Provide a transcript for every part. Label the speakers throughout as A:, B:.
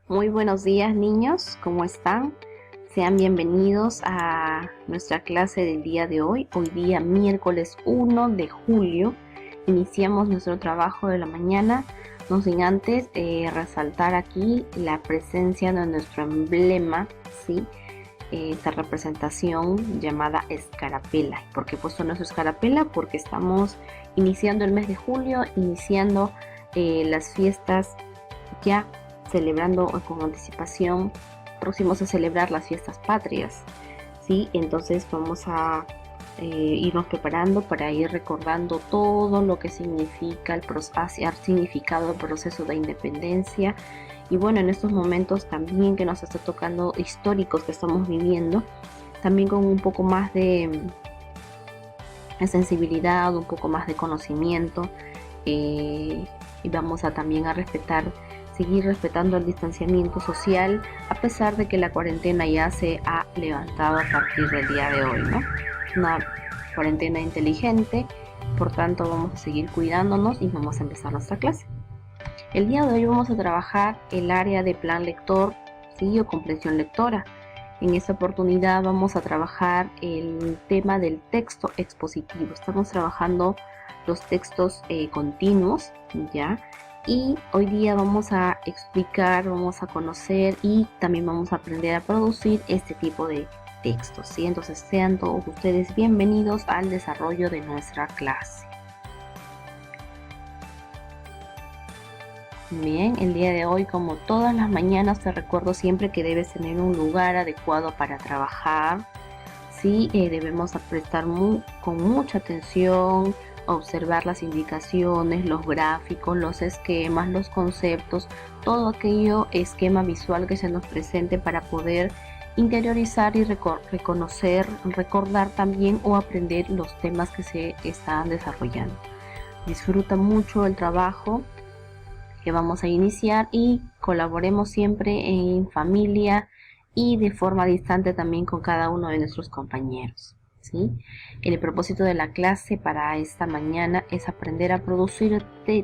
A: Muy buenos días, niños, ¿cómo están? Sean bienvenidos a nuestra clase del día de hoy. Hoy día miércoles 1 de julio iniciamos nuestro trabajo de la mañana, no sin antes resaltar aquí la presencia de nuestro emblema, ¿sí? Esta representación llamada escarapela. ¿Por qué he puesto nuestra escarapela? Porque estamos iniciando el mes de julio, iniciando las fiestas ya celebrando con anticipación, próximos a celebrar las fiestas patrias, ¿sí? Entonces vamos a irnos preparando para ir recordando todo lo que significa ha significado el proceso de independencia. Y bueno, en estos momentos también que nos está tocando históricos que estamos viviendo, también con un poco más de sensibilidad, un poco más de conocimiento, y vamos a también a seguir respetando el distanciamiento social, a pesar de que la cuarentena ya se ha levantado a partir del día de hoy, ¿no? Una cuarentena inteligente, por tanto vamos a seguir cuidándonos y vamos a empezar nuestra clase. El día de hoy vamos a trabajar el área de plan lector, ¿sí? O comprensión lectora. En esta oportunidad vamos a trabajar el tema del texto expositivo. Estamos trabajando los textos continuos, ¿ya? Y hoy día vamos a explicar, vamos a conocer y también vamos a aprender a producir este tipo de textos, ¿sí? Entonces sean todos ustedes bienvenidos al desarrollo de nuestra clase. Bien, el día de hoy, como todas las mañanas, te recuerdo siempre que debes tener un lugar adecuado para trabajar. Sí, debemos prestar con mucha atención, observar las indicaciones, los gráficos, los esquemas, los conceptos, todo aquello esquema visual que se nos presente para poder interiorizar y reconocer, recordar también o aprender los temas que se están desarrollando. Disfruta mucho el trabajo que vamos a iniciar y colaboremos siempre en familia y de forma distante también con cada uno de nuestros compañeros, ¿sí? El propósito de la clase para esta mañana es aprender a producir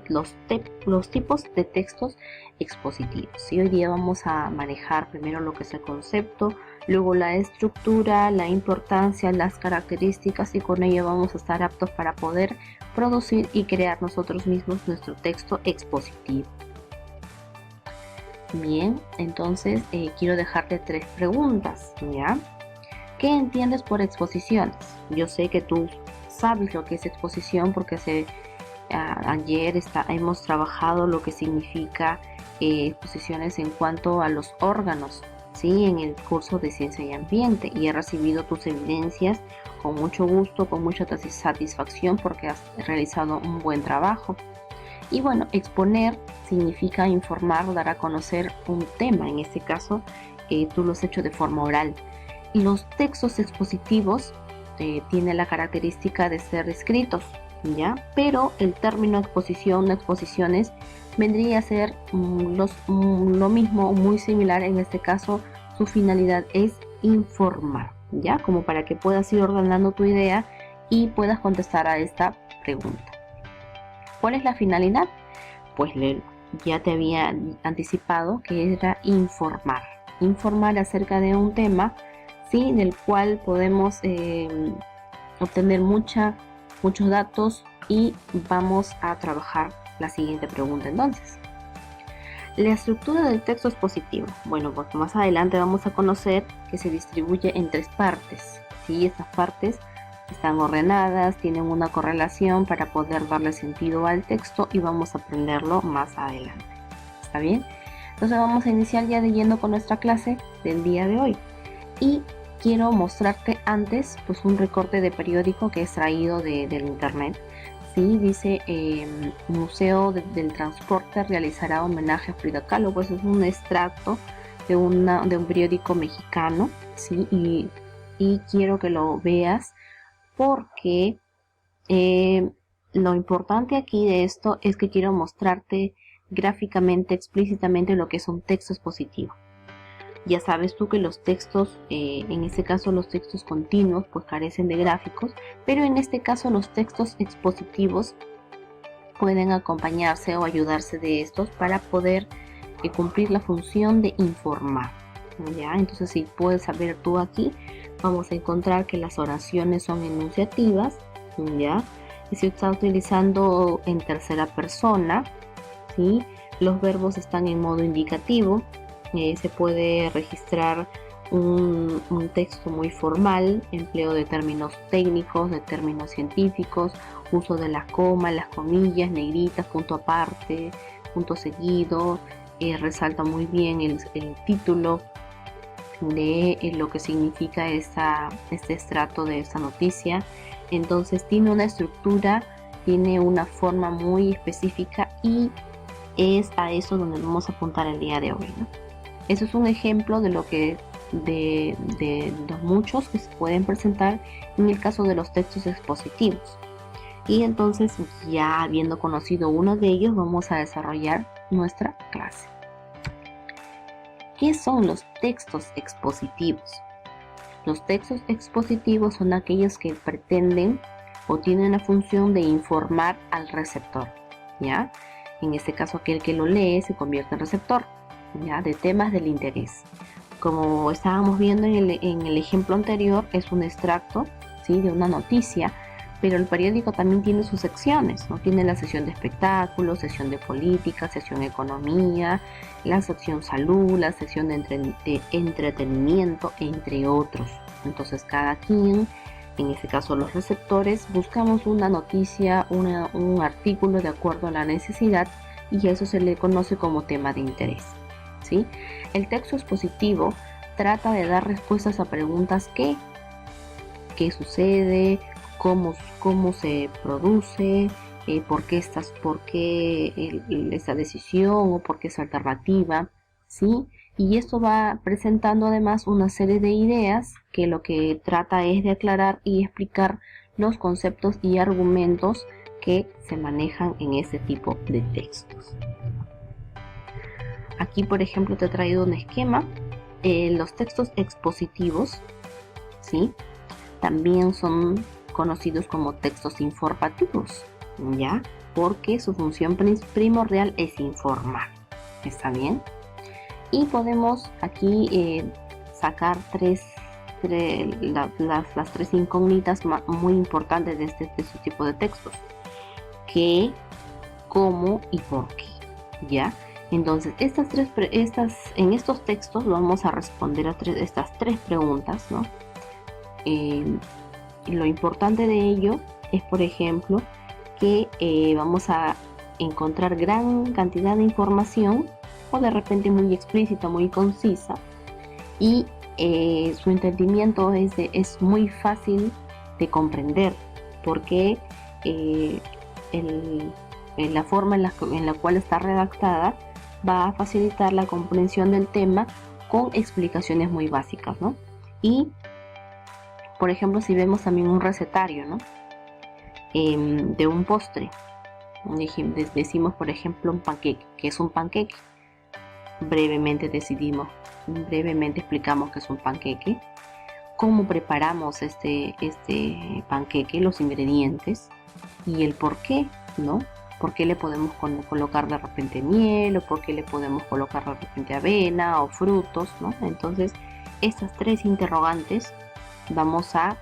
A: los tipos de textos expositivos. Y hoy día vamos a manejar primero lo que es el concepto, luego la estructura, la importancia, las características, y con ello vamos a estar aptos para poder producir y crear nosotros mismos nuestro texto expositivo. Bien, entonces quiero dejarte 3 preguntas, ¿ya? ¿Qué entiendes por exposiciones? Yo sé que tú sabes lo que es exposición porque ayer hemos trabajado lo que significa exposiciones en cuanto a los órganos, ¿sí? En el curso de Ciencia y Ambiente, y he recibido tus evidencias con mucho gusto, con mucha satisfacción, porque has realizado un buen trabajo. Y bueno, exponer significa informar, dar a conocer un tema. En este caso, tú lo has hecho de forma oral. Y los textos expositivos tienen la característica de ser escritos, ¿ya? Pero el término exposición o exposiciones vendría a ser lo mismo, muy similar. En este caso, su finalidad es informar, ¿ya? Como para que puedas ir ordenando tu idea y puedas contestar a esta pregunta. ¿Cuál es la finalidad? Pues ya te había anticipado que era informar acerca de un tema, ¿sí? Del cual podemos obtener muchos datos, y vamos a trabajar la siguiente pregunta entonces. La estructura del texto expositivo. Bueno, pues más adelante vamos a conocer que se distribuye en 3 partes, ¿sí? Estas partes están ordenadas, tienen una correlación para poder darle sentido al texto, y vamos a aprenderlo más adelante. ¿Está bien? Entonces vamos a iniciar ya de lleno con nuestra clase del día de hoy. Y quiero mostrarte antes pues un recorte de periódico que he extraído del internet. Sí, dice Museo del Transporte realizará homenaje a Frida Kahlo. Pues es un extracto de un periódico mexicano, ¿sí? Y quiero que lo veas porque lo importante aquí de esto es que quiero mostrarte gráficamente, explícitamente, lo que es un texto expositivo. Ya sabes tú que los textos, en este caso los textos continuos, pues carecen de gráficos, pero en este caso los textos expositivos pueden acompañarse o ayudarse de estos para poder cumplir la función de informar, ¿ya? Entonces, si puedes saber tú aquí, vamos a encontrar que las oraciones son enunciativas, ¿ya? Y se está utilizando en tercera persona, ¿sí? Los verbos están en modo indicativo, se puede registrar un texto muy formal, empleo de términos técnicos, de términos científicos, uso de las comas, las comillas, negritas, punto aparte, punto seguido, resalta muy bien el título de lo que significa este estrato de esta noticia. Entonces tiene una estructura, tiene una forma muy específica y es a eso donde vamos a apuntar el día de hoy, ¿no? Eso es un ejemplo de lo que de los muchos que se pueden presentar en el caso de los textos expositivos. Y entonces, ya habiendo conocido uno de ellos, vamos a desarrollar nuestra clase. ¿Qué son los textos expositivos? Los textos expositivos son aquellos que pretenden o tienen la función de informar al receptor, ¿ya? En este caso, aquel que lo lee se convierte en receptor, ¿ya? De temas del interés. Como estábamos viendo en el ejemplo anterior, es un extracto, ¿sí? De una noticia, pero el periódico también tiene sus secciones, ¿no? Tiene la sección de espectáculos, sección de política, sección economía, la sección salud, la sección de entretenimiento, entre otros. Entonces cada quien, en este caso los receptores, buscamos una noticia, un artículo de acuerdo a la necesidad y eso se le conoce como tema de interés, ¿sí? El texto expositivo trata de dar respuestas a preguntas ¿qué sucede? ¿Cómo se produce? ¿Por qué esta decisión o por qué esa alternativa? ¿Sí? Y esto va presentando además una serie de ideas que lo que trata es de aclarar y explicar los conceptos y argumentos que se manejan en este tipo de textos. Aquí, por ejemplo, te he traído un esquema. Los textos expositivos, ¿sí? También son conocidos como textos informativos, ¿ya? Porque su función primordial es informar. ¿Está bien? Y podemos aquí sacar las tres incógnitas muy importantes de este tipo de textos. ¿Qué, cómo y por qué? ¿Ya? Entonces, en estos textos vamos a responder a estas tres preguntas, ¿no? Lo importante de ello es, por ejemplo, que vamos a encontrar gran cantidad de información o de repente muy explícita, muy concisa, y su entendimiento es muy fácil de comprender porque la forma en la cual está redactada va a facilitar la comprensión del tema con explicaciones muy básicas, ¿no? Y, por ejemplo, si vemos también un recetario, ¿no? De un postre, decimos, por ejemplo, un panqueque. ¿Qué es un panqueque? Brevemente explicamos qué es un panqueque, cómo preparamos este panqueque, los ingredientes y el por qué, ¿no? ¿Por qué le podemos colocar de repente miel o por qué le podemos colocar de repente avena o frutos, ¿no? Entonces, estas tres interrogantes vamos a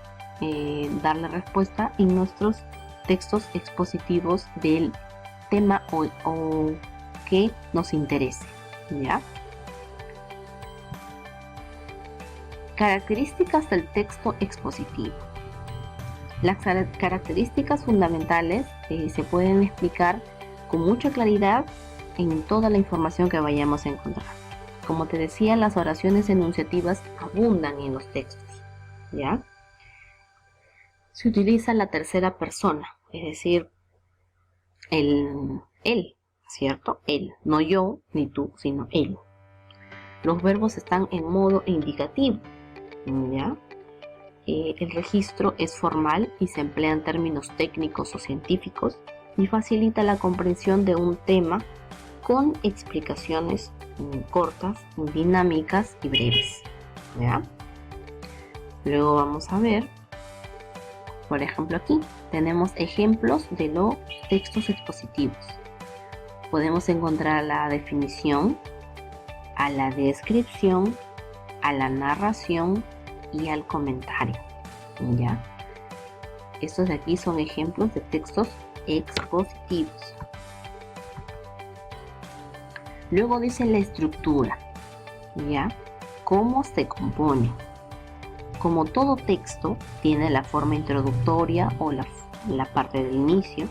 A: darle respuesta en nuestros textos expositivos del tema o que nos interese, ¿ya? Características del texto expositivo. Las características fundamentales se pueden explicar con mucha claridad en toda la información que vayamos a encontrar. Como te decía, las oraciones enunciativas abundan en los textos, ¿ya? Se utiliza la tercera persona, es decir, él, ¿cierto? Él, no yo ni tú, sino él. Los verbos están en modo indicativo, ¿ya? El registro es formal y se emplean términos técnicos o científicos y facilita la comprensión de un tema con explicaciones cortas, dinámicas y breves, ¿ya? Luego vamos a ver, por ejemplo, aquí tenemos ejemplos de los textos expositivos. Podemos encontrar la definición, a la descripción, a la narración y al comentario. ¿Ya? Estos de aquí son ejemplos de textos expositivos. Luego dice la estructura. ¿Ya? ¿Cómo se compone? Como todo texto, tiene la forma introductoria o la parte del inicio,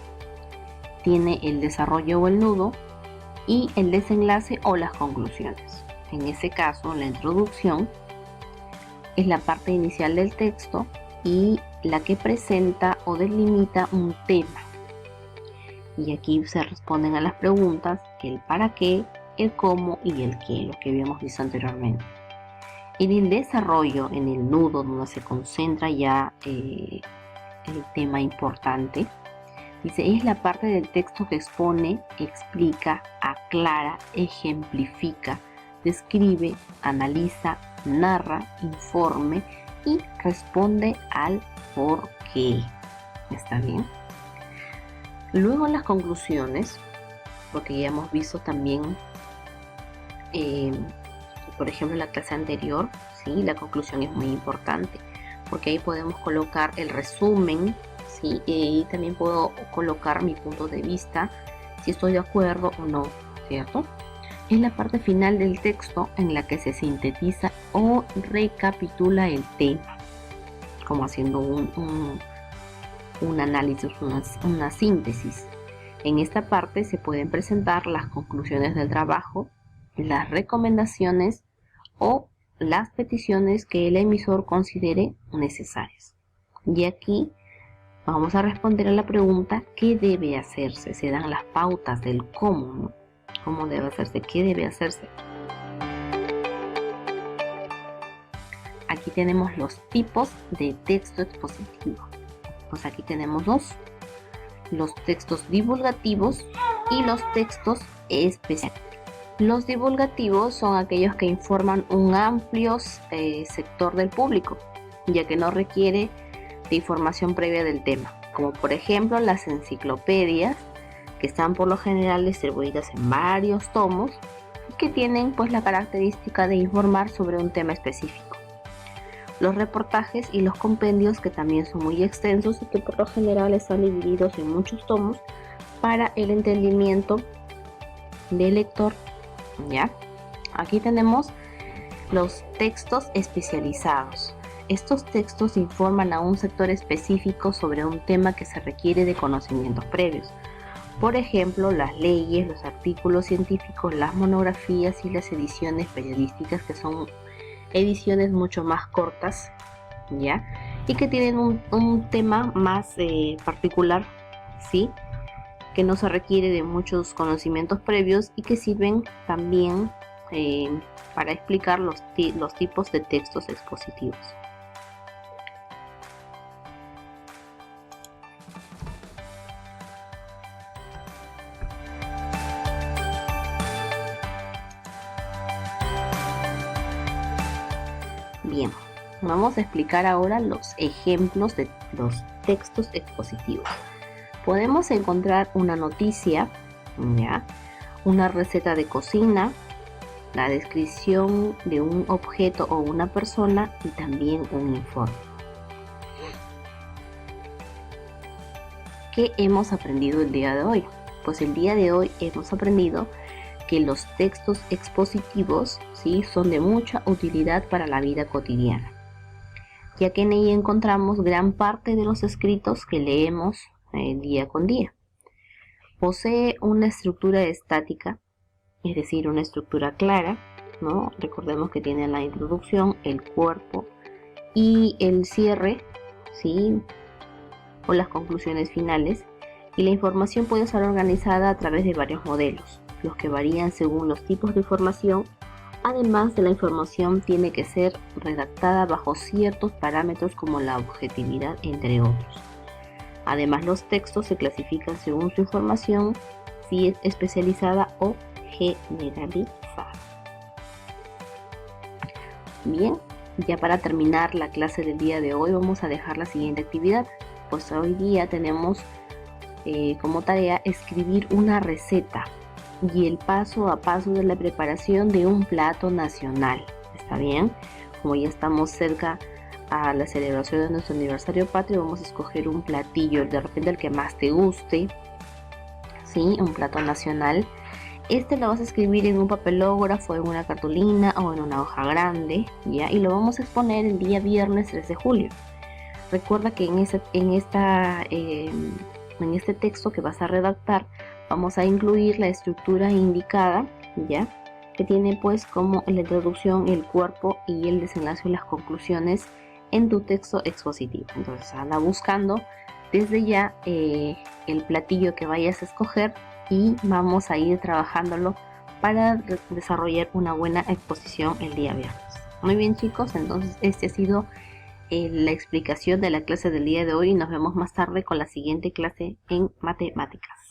A: tiene el desarrollo o el nudo y el desenlace o las conclusiones. En ese caso, la introducción es la parte inicial del texto y la que presenta o delimita un tema. Y aquí se responden a las preguntas, el para qué, el cómo y el qué, lo que habíamos visto anteriormente. En el desarrollo, en el nudo, donde se concentra ya el tema importante, dice, es la parte del texto que expone, explica, aclara, ejemplifica, describe, analiza, narra, informe y responde al por qué. ¿Está bien? Luego las conclusiones, porque ya hemos visto también, por ejemplo, en la clase anterior, ¿sí? La conclusión es muy importante, porque ahí podemos colocar el resumen, ¿sí? Y también puedo colocar mi punto de vista, si estoy de acuerdo o no, ¿cierto? Es la parte final del texto en la que se sintetiza o recapitula el tema, como haciendo un análisis, una síntesis. En esta parte se pueden presentar las conclusiones del trabajo, las recomendaciones o las peticiones que el emisor considere necesarias. Y aquí vamos a responder a la pregunta ¿qué debe hacerse? Se dan las pautas del cómo, ¿no? ¿Cómo debe hacerse? ¿Qué debe hacerse? Aquí tenemos los tipos de texto expositivo. Pues aquí tenemos dos: los textos divulgativos y los textos especiales. Los divulgativos son aquellos que informan un amplio sector del público, ya que no requiere de información previa del tema, como por ejemplo las enciclopedias, que están por lo general distribuidas en varios tomos y que tienen pues la característica de informar sobre un tema específico. Los reportajes y los compendios, que también son muy extensos y que por lo general están divididos en muchos tomos para el entendimiento del lector. ¿Ya? Aquí tenemos los textos especializados. Estos textos informan a un sector específico sobre un tema que se requiere de conocimientos previos. Por ejemplo, las leyes, los artículos científicos, las monografías y las ediciones periodísticas, que son ediciones mucho más cortas, ¿ya? Y que tienen un tema más particular, ¿sí? Que no se requiere de muchos conocimientos previos y que sirven también para explicar los tipos de textos expositivos. Bien, vamos a explicar ahora los ejemplos de los textos expositivos. Podemos encontrar una noticia, ¿ya? Una receta de cocina, la descripción de un objeto o una persona y también un informe. ¿Qué hemos aprendido el día de hoy? Pues el día de hoy hemos aprendido que los textos expositivos, ¿sí?, son de mucha utilidad para la vida cotidiana, ya que en ella encontramos gran parte de los escritos que leemos día con día. Posee una estructura estática, es decir, una estructura clara, ¿no? Recordemos que tiene la introducción, el cuerpo y el cierre, ¿sí?, o las conclusiones finales, y la información puede ser organizada a través de varios modelos, los que varían según los tipos de información. Además de la información, tiene que ser redactada bajo ciertos parámetros como la objetividad, entre otros. Además, los textos se clasifican según su información, si es especializada o generalizada. Bien, ya para terminar la clase del día de hoy vamos a dejar la siguiente actividad. Pues hoy día tenemos como tarea escribir una receta, y el paso a paso de la preparación de un plato nacional. ¿Está bien? Como ya estamos cerca a la celebración de nuestro aniversario patrio, vamos a escoger un platillo, de repente el que más te guste, ¿sí? Un plato nacional. Este lo vas a escribir en un papelógrafo, en una cartulina o en una hoja grande, ¿ya? Y lo vamos a exponer el día viernes 3 de julio. Recuerda que en este texto que vas a redactar vamos a incluir la estructura indicada, ¿ya? Que tiene pues como la introducción, el cuerpo y el desenlace y las conclusiones en tu texto expositivo. Entonces anda buscando desde ya el platillo que vayas a escoger y vamos a ir trabajándolo para desarrollar una buena exposición el día viernes. Muy bien chicos, entonces este ha sido la explicación de la clase del día de hoy y nos vemos más tarde con la siguiente clase en matemáticas.